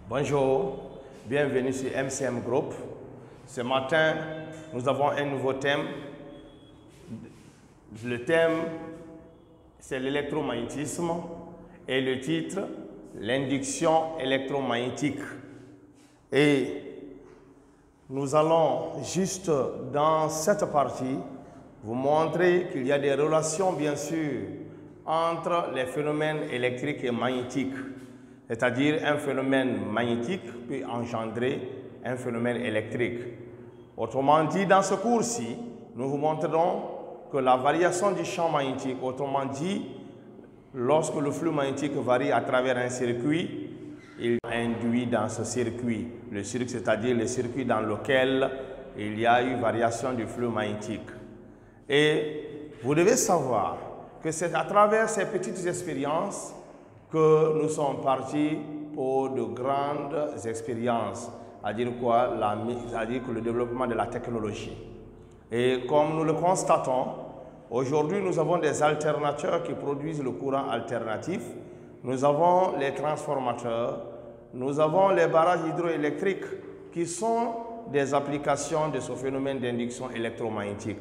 Bonjour, bienvenue sur MCM Group. Ce matin, nous avons un nouveau thème. Le thème, c'est l'électromagnétisme et le titre, l'induction électromagnétique. Et nous allons juste dans cette partie vous montrer qu'il y a des relations, bien sûr, entre les phénomènes électriques et magnétiques. C'est-à-dire un phénomène magnétique peut engendrer un phénomène électrique. Autrement dit, dans ce cours-ci, nous vous montrerons que la variation du champ magnétique, autrement dit, lorsque le flux magnétique varie à travers un circuit, il induit dans ce circuit, c'est-à-dire le circuit dans lequel il y a eu variation du flux magnétique. Et vous devez savoir que c'est à travers ces petites expériences que nous sommes partis pour de grandes expériences, c'est-à-dire quoi? C'est-à-dire que le développement de la technologie. Et comme nous le constatons, aujourd'hui nous avons des alternateurs qui produisent le courant alternatif, nous avons les transformateurs, nous avons les barrages hydroélectriques qui sont des applications de ce phénomène d'induction électromagnétique.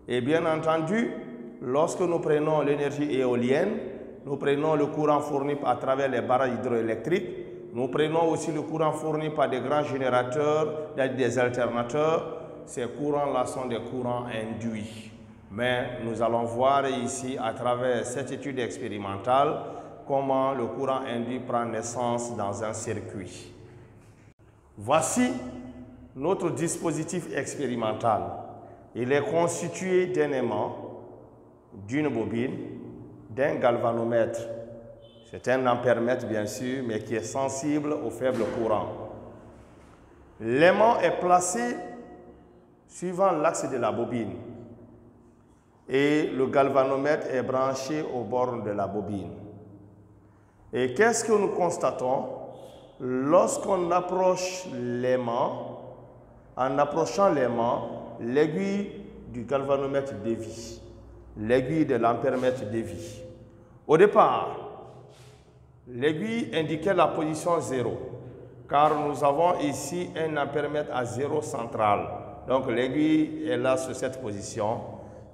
Et bien entendu, lorsque nous prenons l'énergie éolienne, nous prenons le courant fourni à travers les barrages hydroélectriques. Nous prenons aussi le courant fourni par des grands générateurs, des alternateurs. Ces courants-là sont des courants induits. Mais nous allons voir ici, à travers cette étude expérimentale, comment le courant induit prend naissance dans un circuit. Voici notre dispositif expérimental. Il est constitué d'un aimant, d'une bobine, d'un galvanomètre. C'est un ampèremètre bien sûr, mais qui est sensible au faible courant. L'aimant est placé suivant l'axe de la bobine et le galvanomètre est branché aux bornes de la bobine. Et qu'est-ce que nous constatons? Lorsqu'on approche l'aimant, en approchant l'aimant, l'aiguille du galvanomètre dévie. L'aiguille de l'ampèremètre dévie. Au départ, l'aiguille indiquait la position 0, car nous avons ici un ampèremètre à 0 central. Donc l'aiguille est là sur cette position.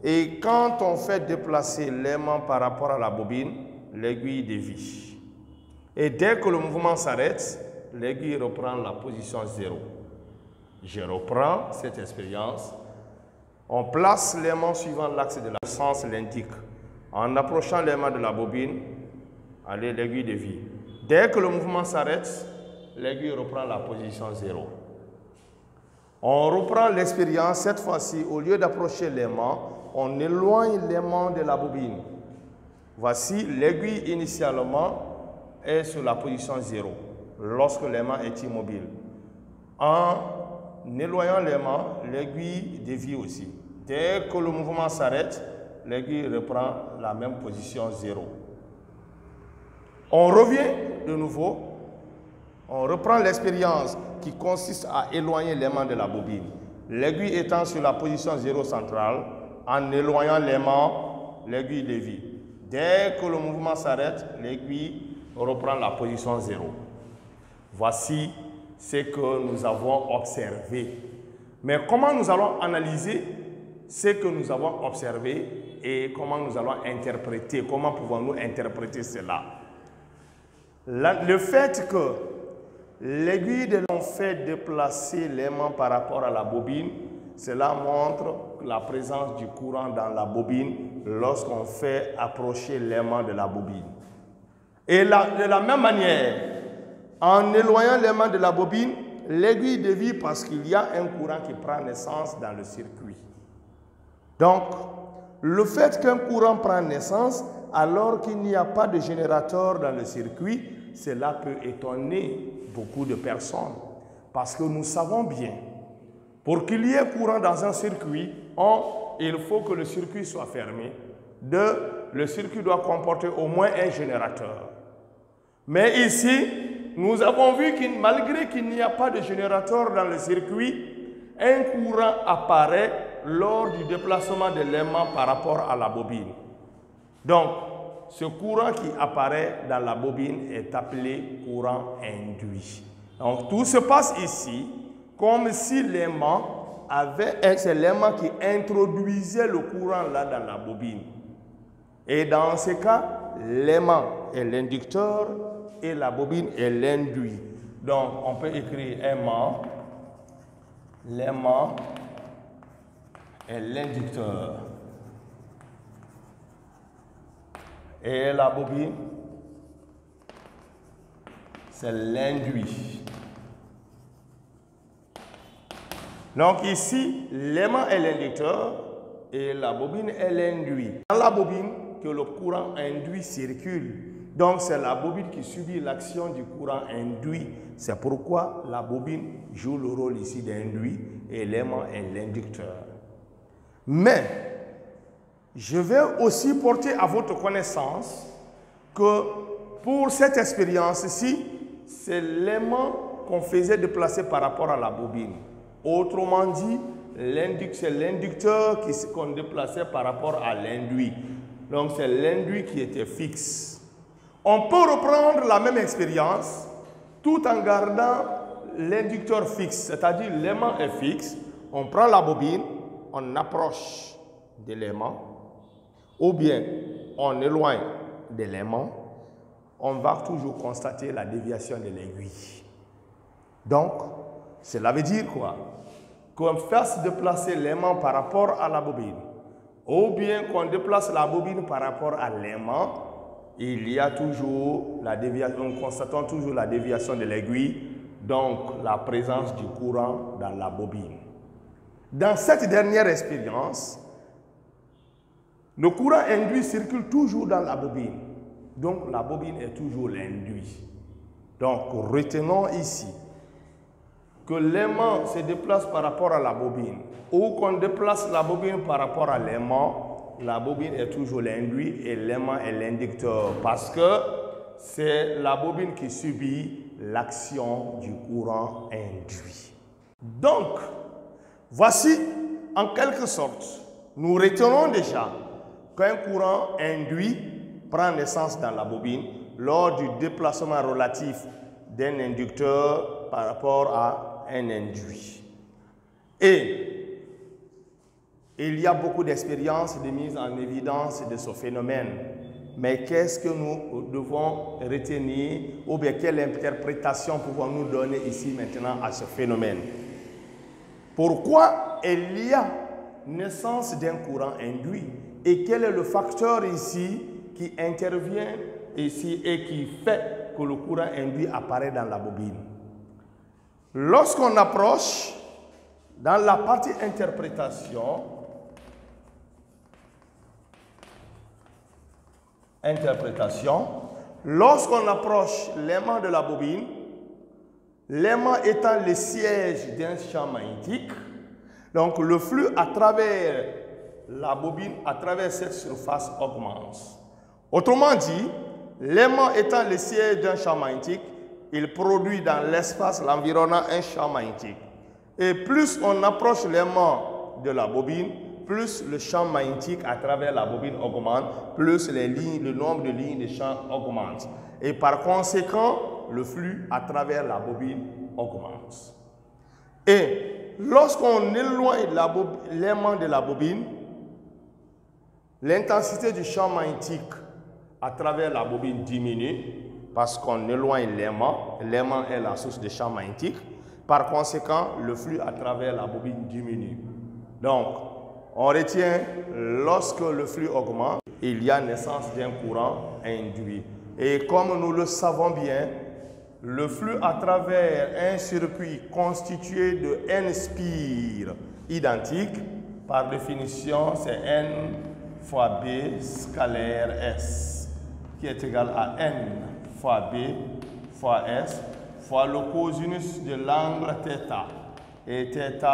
Et quand on fait déplacer l'aimant par rapport à la bobine, l'aiguille dévie. Et dès que le mouvement s'arrête, l'aiguille reprend la position 0. Je reprends cette expérience. On place l'aimant suivant l'axe de la sens l'indique. En approchant l'aimant de la bobine, allez, l'aiguille dévie. Dès que le mouvement s'arrête, l'aiguille reprend la position 0. On reprend l'expérience. Cette fois-ci, au lieu d'approcher l'aimant, on éloigne l'aimant de la bobine. Voici, l'aiguille initialement est sur la position 0, lorsque l'aimant est immobile. En éloignant l'aimant, l'aiguille dévie aussi. Dès que le mouvement s'arrête, l'aiguille reprend la même position 0. On revient de nouveau, on reprend l'expérience qui consiste à éloigner l'aimant de la bobine. L'aiguille étant sur la position 0 centrale, en éloignant l'aimant, l'aiguille dévie. Dès que le mouvement s'arrête, l'aiguille reprend la position 0. Voici ce que nous avons observé. Mais comment nous allons analyser ce que nous avons observé et comment nous allons interpréter, comment pouvons-nous interpréter cela? Le fait que l'aiguille de l'on fait déplacer l'aimant par rapport à la bobine, cela montre la présence du courant dans la bobine lorsqu'on fait approcher l'aimant de la bobine. Et de la même manière, en éloignant l'aimant de la bobine, l'aiguille dévie parce qu'il y a un courant qui prend naissance dans le circuit. Donc, le fait qu'un courant prenne naissance alors qu'il n'y a pas de générateur dans le circuit, cela peut étonner beaucoup de personnes. Parce que nous savons bien, pour qu'il y ait courant dans un circuit, il faut que le circuit soit fermé. Le circuit doit comporter au moins un générateur. Mais ici, nous avons vu que malgré qu'il n'y a pas de générateur dans le circuit, un courant apparaît lors du déplacement de l'aimant par rapport à la bobine. Donc, ce courant qui apparaît dans la bobine est appelé courant induit. Donc tout se passe ici comme si l'aimant c'est l'aimant qui introduisait le courant là dans la bobine. Et dans ce cas, l'aimant est l'inducteur et la bobine est l'induit. Donc on peut écrire aimant, l'aimant est l'inducteur. Et la bobine, c'est l'induit. Donc ici, l'aimant est l'inducteur et la bobine est l'induit. Dans la bobine, que le courant induit circule. Donc c'est la bobine qui subit l'action du courant induit. C'est pourquoi la bobine joue le rôle ici d'induit et l'aimant est l'inducteur. Mais, je vais aussi porter à votre connaissance que pour cette expérience-ci, c'est l'aimant qu'on faisait déplacer par rapport à la bobine. Autrement dit, c'est l'inducteur qu'on déplaçait par rapport à l'induit. Donc c'est l'induit qui était fixe. On peut reprendre la même expérience tout en gardant l'inducteur fixe, c'est-à-dire l'aimant est fixe. On prend la bobine, on approche de l'aimant, ou bien on éloigne de l'aimant, on va toujours constater la déviation de l'aiguille. Donc, cela veut dire quoi? Qu'on fasse déplacer l'aimant par rapport à la bobine, ou bien qu'on déplace la bobine par rapport à l'aimant, il y a toujours la déviation, nous constatons toujours la déviation de l'aiguille, donc la présence du courant dans la bobine. Dans cette dernière expérience, le courant induit circule toujours dans la bobine. Donc la bobine est toujours l'induit. Donc retenons ici que l'aimant se déplace par rapport à la bobine ou qu'on déplace la bobine par rapport à l'aimant, la bobine est toujours l'induit et l'aimant est l'inducteur parce que c'est la bobine qui subit l'action du courant induit. Donc, voici en quelque sorte, nous retenons déjà qu'un courant induit prend naissance dans la bobine lors du déplacement relatif d'un inducteur par rapport à un induit. Et il y a beaucoup d'expériences de mise en évidence de ce phénomène. Mais qu'est-ce que nous devons retenir ou bien quelle interprétation pouvons-nous donner ici maintenant à ce phénomène? Pourquoi il y a naissance d'un courant induit et quel est le facteur ici qui intervient ici et qui fait que le courant induit apparaît dans la bobine? Lorsqu'on approche dans la partie interprétation, lorsqu'on approche l'aimant de la bobine, l'aimant étant le siège d'un champ magnétique, donc le flux à travers la bobine, à travers cette surface augmente. Autrement dit, l'aimant étant le siège d'un champ magnétique, il produit dans l'espace l'environnant un champ magnétique. Et plus on approche l'aimant de la bobine, plus le champ magnétique à travers la bobine augmente, plus le nombre de lignes de champ augmente. Et par conséquent, le flux à travers la bobine augmente. Et lorsqu'on éloigne l'aimant de la bobine, l'intensité du champ magnétique à travers la bobine diminue parce qu'on éloigne l'aimant. L'aimant est la source de champ magnétique. Par conséquent, le flux à travers la bobine diminue. Donc, on retient, lorsque le flux augmente, il y a naissance d'un courant induit. Et comme nous le savons bien, le flux à travers un circuit constitué de n spires identiques, par définition, c'est n fois b scalaire s, qui est égal à n fois b fois s, fois le cosinus de l'angle θ. Et θ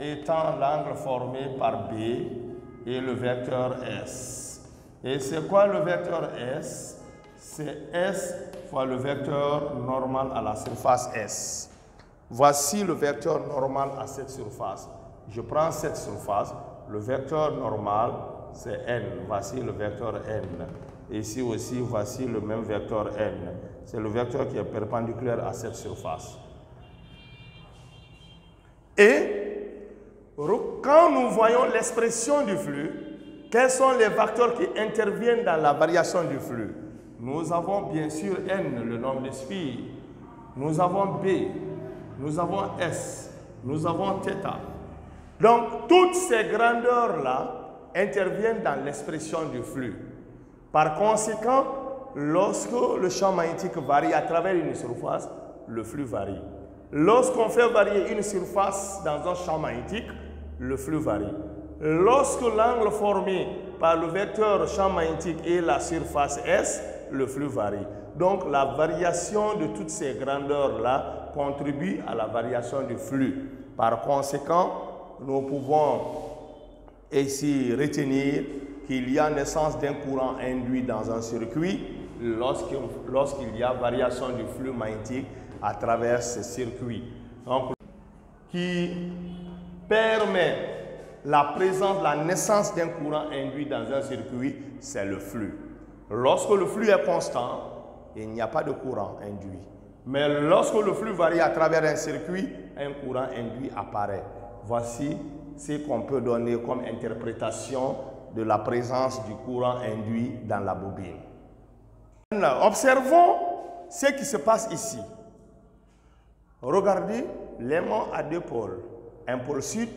étant l'angle formé par B et le vecteur S. Et c'est quoi le vecteur S? C'est S fois le vecteur normal à la surface S. Voici le vecteur normal à cette surface. Je prends cette surface, le vecteur normal c'est N. Voici le vecteur N. Ici aussi, voici le même vecteur N. C'est le vecteur qui est perpendiculaire à cette surface. Et quand nous voyons l'expression du flux, quels sont les facteurs qui interviennent dans la variation du flux? Nous avons bien sûr N, le nombre de spires. Nous avons B, nous avons S, nous avons θ. Donc, toutes ces grandeurs-là interviennent dans l'expression du flux. Par conséquent, lorsque le champ magnétique varie à travers une surface, le flux varie. Lorsqu'on fait varier une surface dans un champ magnétique, le flux varie. Lorsque l'angle formé par le vecteur champ magnétique et la surface S, le flux varie. Donc, la variation de toutes ces grandeurs-là contribue à la variation du flux. Par conséquent, nous pouvons ici retenir qu'il y a naissance d'un courant induit dans un circuit lorsqu'il y a variation du flux magnétique à travers ce circuit. Donc, qui permet la présence, la naissance d'un courant induit dans un circuit, c'est le flux. Lorsque le flux est constant, il n'y a pas de courant induit. Mais lorsque le flux varie à travers un circuit, un courant induit apparaît. Voici ce qu'on peut donner comme interprétation de la présence du courant induit dans la bobine. Observons ce qui se passe ici. Regardez, l'aimant a deux pôles, un pôle sud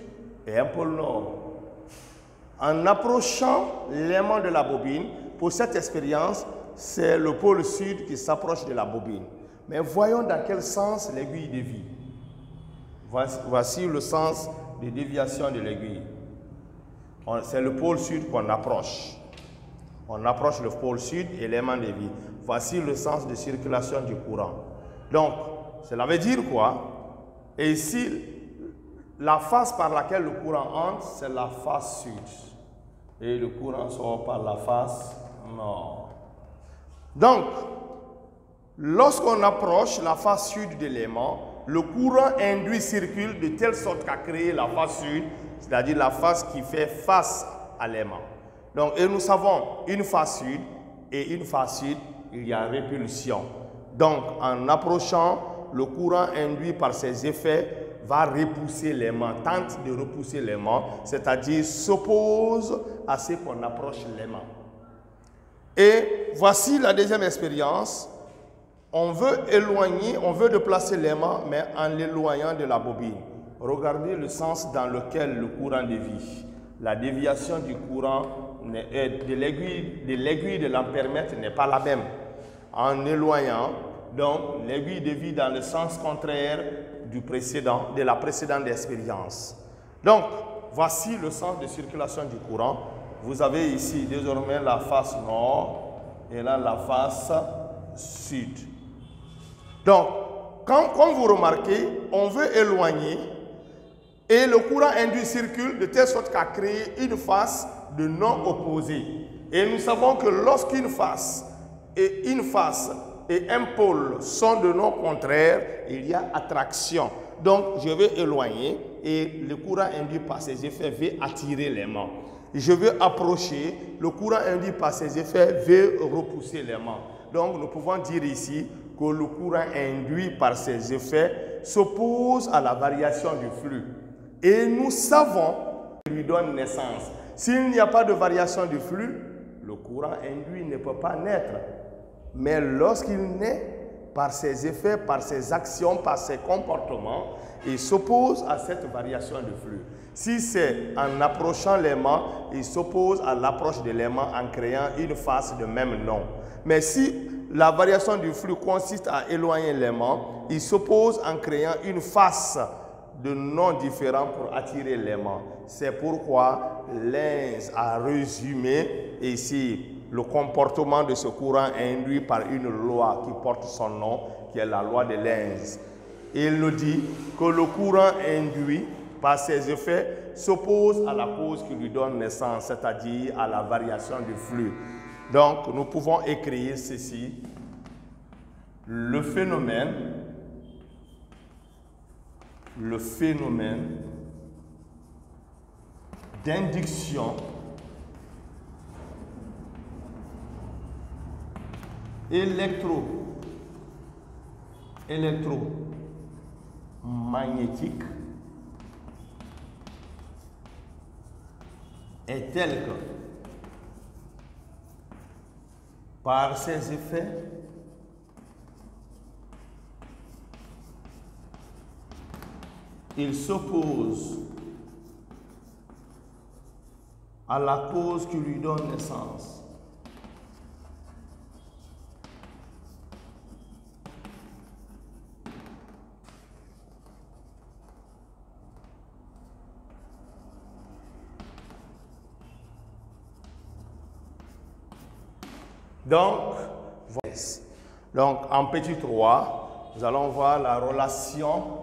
et un pôle nord. En approchant l'aimant de la bobine, pour cette expérience, c'est le pôle sud qui s'approche de la bobine. Mais voyons dans quel sens l'aiguille dévie. Voici le sens de déviation de l'aiguille. C'est le pôle sud qu'on approche. On approche le pôle sud et l'aimant dévie. Voici le sens de circulation du courant. Donc, cela veut dire quoi? Et ici, la face par laquelle le courant entre, c'est la face sud. Et le courant sort par la face nord. Donc, lorsqu'on approche la face sud de l'aimant, le courant induit circule de telle sorte qu'à créer la face sud, c'est-à-dire la face qui fait face à l'aimant. Donc, et nous savons une face sud et une face sud, il y a répulsion. Donc, en approchant, le courant induit par ses effets va repousser l'aimant, tente de repousser l'aimant, c'est-à-dire s'oppose à ce qu'on approche l'aimant. Et voici la deuxième expérience. On veut éloigner, on veut déplacer l'aimant, mais en l'éloignant de la bobine. Regardez le sens dans lequel le courant dévie. La déviation du courant de l'aiguille de l'ampèremètre n'est pas la même. En éloignant, donc l'aiguille dévie dans le sens contraire de la précédente expérience. Donc, voici le sens de circulation du courant. Vous avez ici désormais la face nord et là la face sud. Donc, comme vous remarquez, on veut éloigner et le courant induit circule de telle sorte qu'à créer une face de non opposée. Et nous savons que lorsqu'une face et un pôle sont de non contraires, il y a attraction. Donc, je vais éloigner et le courant induit par ses effets va attirer l'aimant. Je veux approcher, le courant induit par ses effets va repousser l'aimant. Donc, nous pouvons dire ici que le courant induit par ses effets s'oppose à la variation du flux. Et nous savons qu'il lui donne naissance. S'il n'y a pas de variation du flux, le courant induit ne peut pas naître. Mais lorsqu'il naît, par ses effets, par ses actions, par ses comportements, il s'oppose à cette variation de flux. Si c'est en approchant l'aimant, il s'oppose à l'approche de l'aimant en créant une face de même nom. Mais si la variation du flux consiste à éloigner l'aimant, il s'oppose en créant une face de nom différent pour attirer l'aimant. C'est pourquoi Lenz a résumé ici le comportement de ce courant induit par une loi qui porte son nom, qui est la loi de Lenz. Il nous dit que le courant induit par ses effets s'oppose à la cause qui lui donne naissance, c'est-à-dire à la variation du flux. Donc, nous pouvons écrire ceci. Le phénomène d'induction électromagnétique est tel que, par ses effets, il s'oppose à la cause qui lui donne naissance. Donc, en petit 3, nous allons voir la relation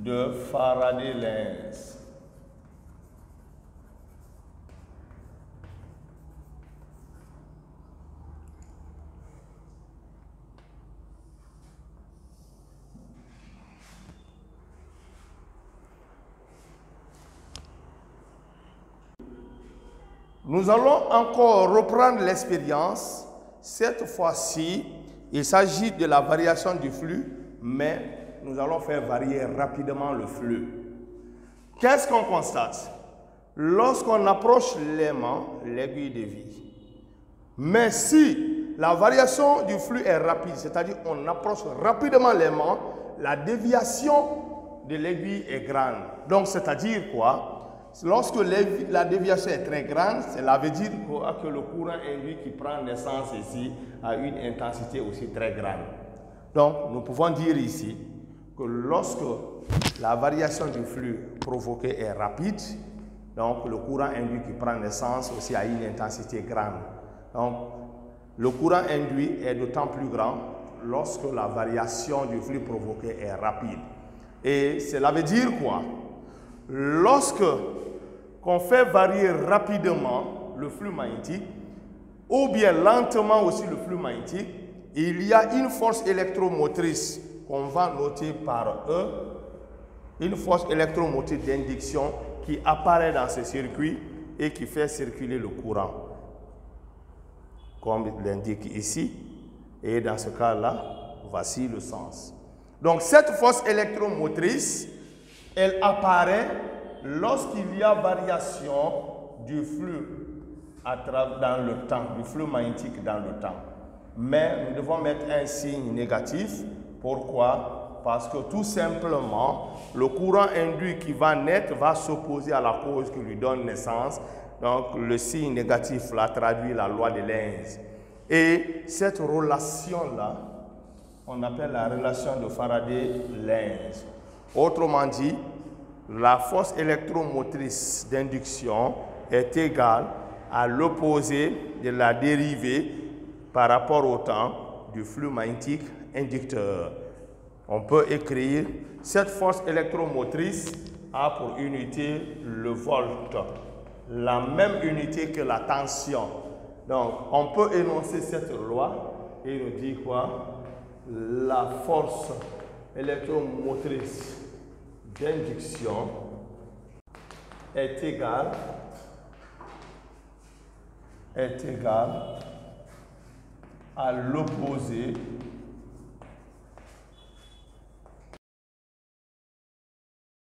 de Faraday-Lenz. Nous allons encore reprendre l'expérience. Cette fois-ci, il s'agit de la variation du flux, mais nous allons faire varier rapidement le flux. Qu'est-ce qu'on constate? Lorsqu'on approche l'aimant, l'aiguille dévie. Mais si la variation du flux est rapide, c'est-à-dire on approche rapidement l'aimant, la déviation de l'aiguille est grande. Donc, c'est-à-dire quoi? Lorsque la déviation est très grande, cela veut dire que le courant induit qui prend naissance ici a une intensité aussi très grande. Donc, nous pouvons dire ici que lorsque la variation du flux provoqué est rapide, donc le courant induit qui prend naissance aussi a une intensité grande. Donc, le courant induit est d'autant plus grand lorsque la variation du flux provoqué est rapide. Et cela veut dire quoi? Lorsque on fait varier rapidement le flux magnétique, ou bien lentement aussi le flux magnétique, il y a une force électromotrice qu'on va noter par E, une force électromotrice d'induction qui apparaît dans ce circuit et qui fait circuler le courant, comme il l'indique ici. Et dans ce cas-là, voici le sens. Donc cette force électromotrice, elle apparaît lorsqu'il y a variation du flux dans le temps, du flux magnétique dans le temps. Mais nous devons mettre un signe négatif. Pourquoi? Parce que tout simplement, le courant induit qui va naître va s'opposer à la cause qui lui donne naissance. Donc le signe négatif là traduit la loi de Lenz. Et cette relation-là, on appelle la relation de Faraday-Lenz. Autrement dit, la force électromotrice d'induction est égale à l'opposé de la dérivée par rapport au temps du flux magnétique inducteur. On peut écrire cette force électromotrice a pour unité le volt, la même unité que la tension. Donc, on peut énoncer cette loi et nous dire quoi? La force électromotrice d'induction est égale à l'opposé